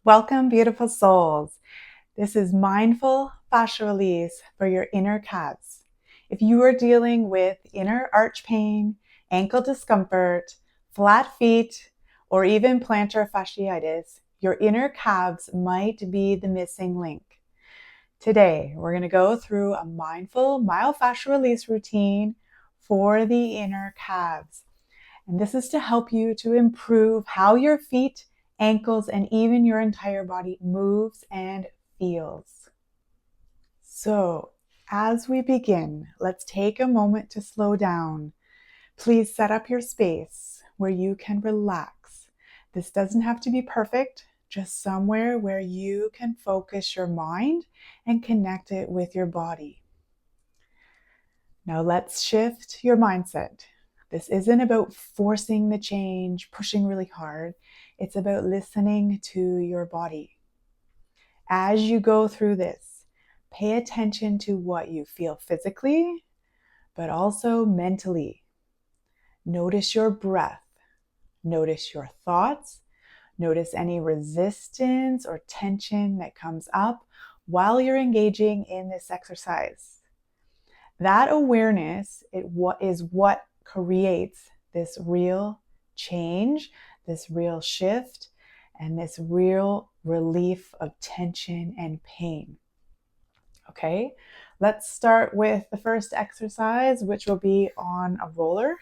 Welcome, beautiful souls. This is mindful fascia release for your inner calves. If you are dealing with inner arch pain, ankle discomfort, flat feet, or even plantar fasciitis, your inner calves might be the missing link. Today, we're going to go through a mindful myofascial release routine for the inner calves. And this is to help you to improve how your feet, ankles, and even your entire body moves and feels. So, as we begin, let's take a moment to slow down. Please set up your space where you can relax. This doesn't have to be perfect, just somewhere where you can focus your mind and connect it with your body. Now let's shift your mindset. This isn't about forcing the change, pushing really hard. It's about listening to your body. As you go through this, pay attention to what you feel physically, but also mentally. Notice your breath. Notice your thoughts. Notice any resistance or tension that comes up while you're engaging in this exercise. That awareness is what creates this real change, this real shift, and this real relief of tension and pain. Okay, let's start with the first exercise, which will be on a roller.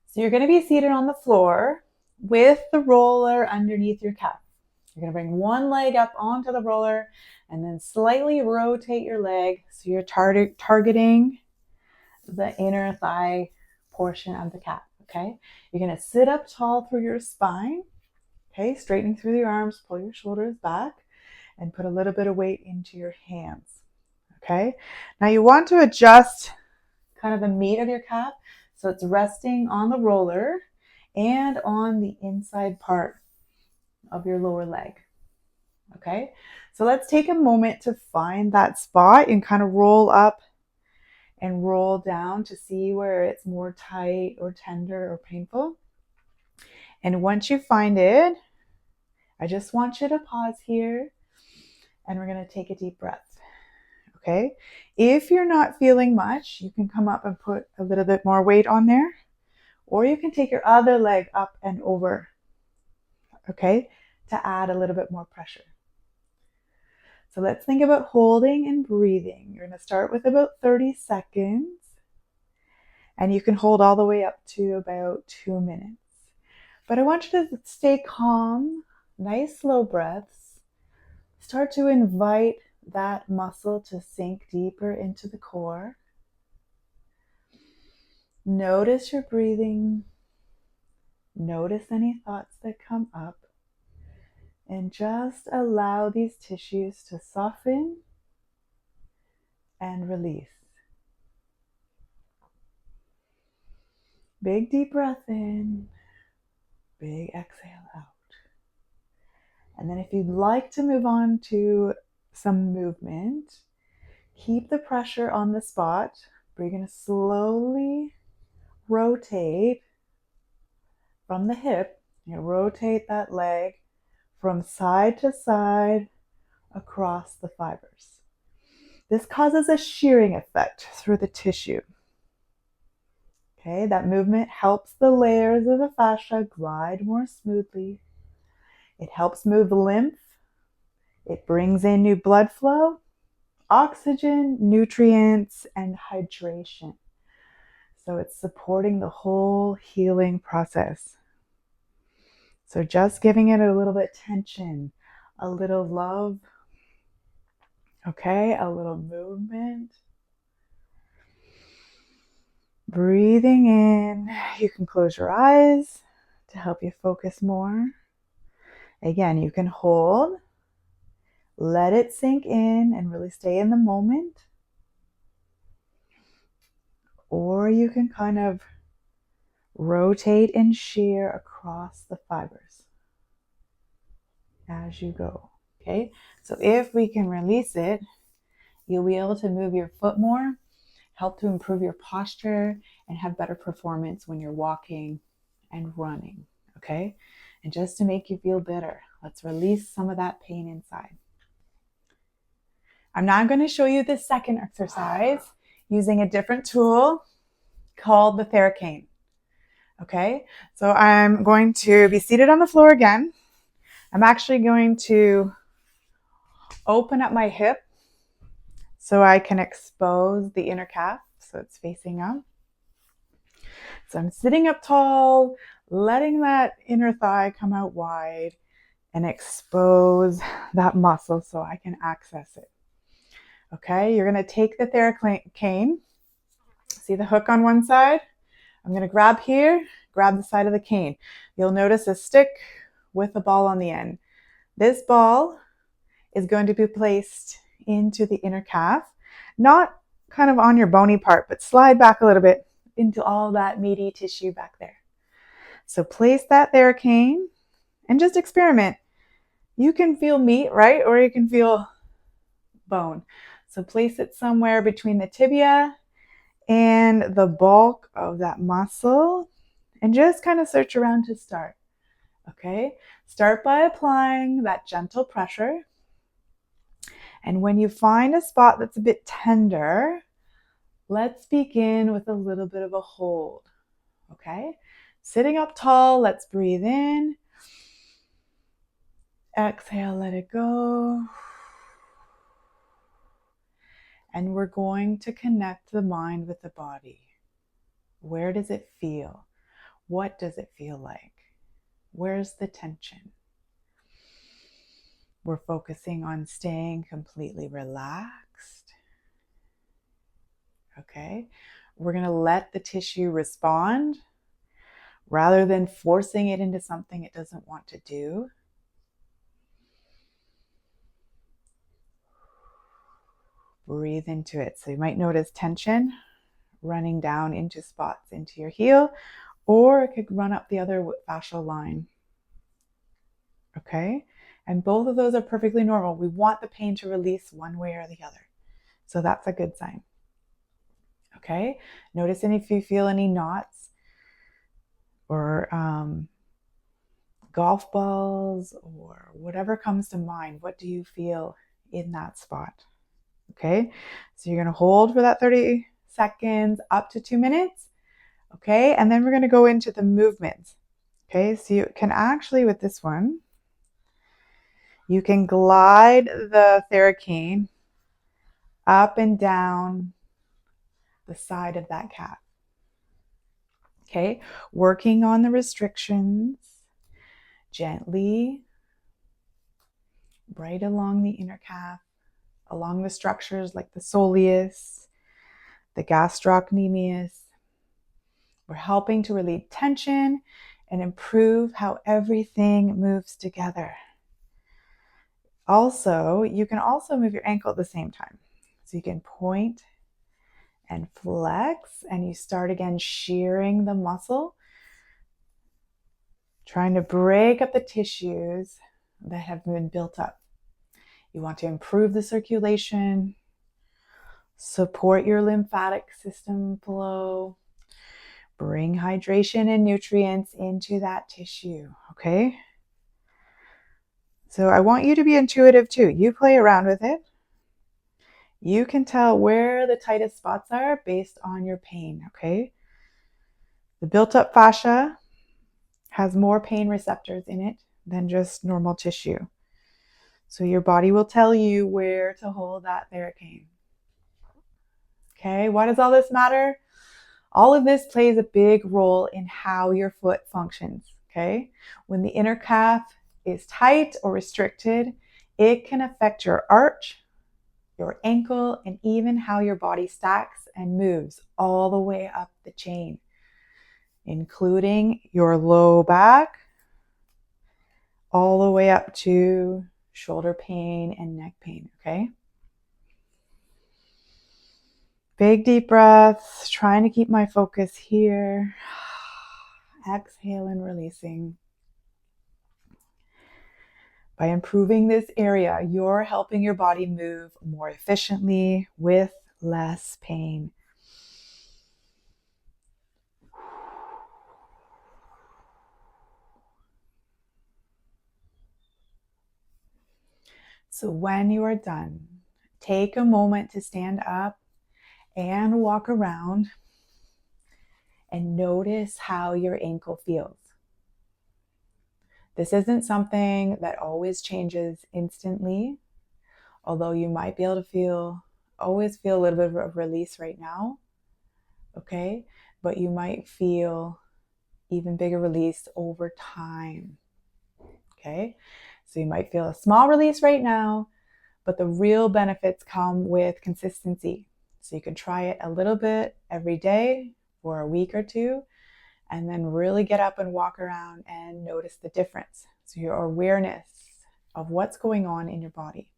So you're going to be seated on the floor with the roller underneath your calf. You're going to bring one leg up onto the roller and then slightly rotate your leg so you're targeting the inner thigh portion of the calf, okay? You're going to sit up tall through your spine, okay? Straightening through your arms, pull your shoulders back, and put a little bit of weight into your hands, okay? Now you want to adjust kind of the meat of your calf so it's resting on the roller and on the inside part of your lower leg. Okay, so let's take a moment to find that spot and kind of roll up and roll down to see where it's more tight or tender or painful. And once you find it, I just want you to pause here and we're going to take a deep breath. Okay, if you're not feeling much, you can come up and put a little bit more weight on there, or you can take your other leg up and over, okay, to add a little bit more pressure. So let's think about holding and breathing. You're going to start with about 30 seconds, and you can hold all the way up to about 2 minutes. But I want you to stay calm, nice slow breaths. Start to invite that muscle to sink deeper into the core. Notice your breathing. Notice any thoughts that come up. And just allow these tissues to soften and release. Big deep breath in, big exhale out. And then if you'd like to move on to some movement, keep the pressure on the spot. We're going to slowly rotate from the hip. You rotate that leg from side to side across the fibers. This causes a shearing effect through the tissue. Okay, that movement helps the layers of the fascia glide more smoothly. It helps move lymph. It brings in new blood flow, oxygen, nutrients, and hydration. So it's supporting the whole healing process. So just giving it a little bit of tension, a little love, okay, a little movement. Breathing in, you can close your eyes to help you focus more. Again, you can hold, let it sink in and really stay in the moment. Or you can kind of rotate and shear across the fibers as you go. Okay, so if we can release it, you'll be able to move your foot more, help to improve your posture, and have better performance when you're walking and running. Okay, and just to make you feel better, Let's release some of that pain inside. I'm now going to show you the second exercise using a different tool called the theracane. Okay, so I'm going to be seated on the floor again. I'm actually going to open up my hip so I can expose the inner calf so it's facing up. So I'm sitting up tall, letting that inner thigh come out wide and expose that muscle so I can access it. Okay, you're going to take the theracane. See the hook on one side? I'm going to grab here, grab the side of the cane. You'll notice a stick with a ball on the end. This ball is going to be placed into the inner calf, not kind of on your bony part, but slide back a little bit into all that meaty tissue back there. So place that theracane and just experiment. You can feel meat, right? Or you can feel bone. So place it somewhere between the tibia and the bulk of that muscle and just kind of search around to start. Okay, start by applying that gentle pressure. And when you find a spot that's a bit tender, let's begin with a little bit of a hold. Okay, sitting up tall, let's breathe in. Exhale, let it go. And we're going to connect the mind with the body. Where does it feel? What does it feel like? Where's the tension? We're focusing on staying completely relaxed. Okay, we're going to let the tissue respond rather than forcing it into something it doesn't want to do. Breathe into it. So you might notice tension running down into spots into your heel, or it could run up the other fascial line. Okay, and both of those are perfectly normal. We want the pain to release one way or the other. So that's a good sign. Okay, notice if you feel any knots or golf balls or whatever comes to mind. What do you feel in that spot? Okay, so you're going to hold for that 30 seconds up to 2 minutes. Okay, and then we're going to go into the movements. Okay, so you can actually, with this one, you can glide the theracane up and down the side of that calf. Okay, working on the restrictions gently, right along the inner calf, along the structures like the soleus, the gastrocnemius. We're helping to relieve tension and improve how everything moves together. Also, you can also move your ankle at the same time. So you can point and flex, and you start again shearing the muscle, trying to break up the tissues that have been built up. You want to improve the circulation, support your lymphatic system flow, bring hydration and nutrients into that tissue, okay? So I want you to be intuitive too. You play around with it. You can tell where the tightest spots are based on your pain, okay? The built-up fascia has more pain receptors in it than just normal tissue. So your body will tell you where to hold that theracane. Okay, why does all this matter? All of this plays a big role in how your foot functions, okay? When the inner calf is tight or restricted, it can affect your arch, your ankle, and even how your body stacks and moves all the way up the chain, including your low back, all the way up to shoulder pain and neck pain, okay? Big deep breaths, trying to keep my focus here. Exhale and releasing. By improving this area, you're helping your body move more efficiently with less pain. So when you are done, take a moment to stand up and walk around and notice how your ankle feels. This isn't something that always changes instantly, although you might be able to always feel a little bit of release right now, okay? But you might feel even bigger release over time, okay? So you might feel a small release right now, but the real benefits come with consistency. So you can try it a little bit every day for a week or two, and then really get up and walk around and notice the difference. So your awareness of what's going on in your body.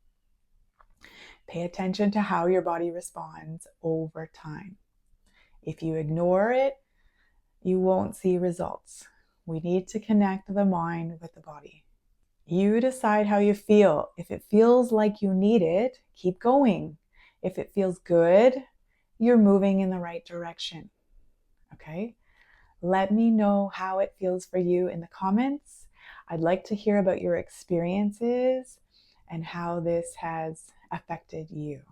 Pay attention to how your body responds over time. If you ignore it, you won't see results. We need to connect the mind with the body. You decide how you feel. If it feels like you need it, keep going. If it feels good, you're moving in the right direction. Okay? Let me know how it feels for you in the comments. I'd like to hear about your experiences and how this has affected you.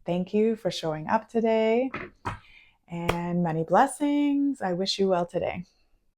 Thank you for showing up today, and many blessings. I wish you well today.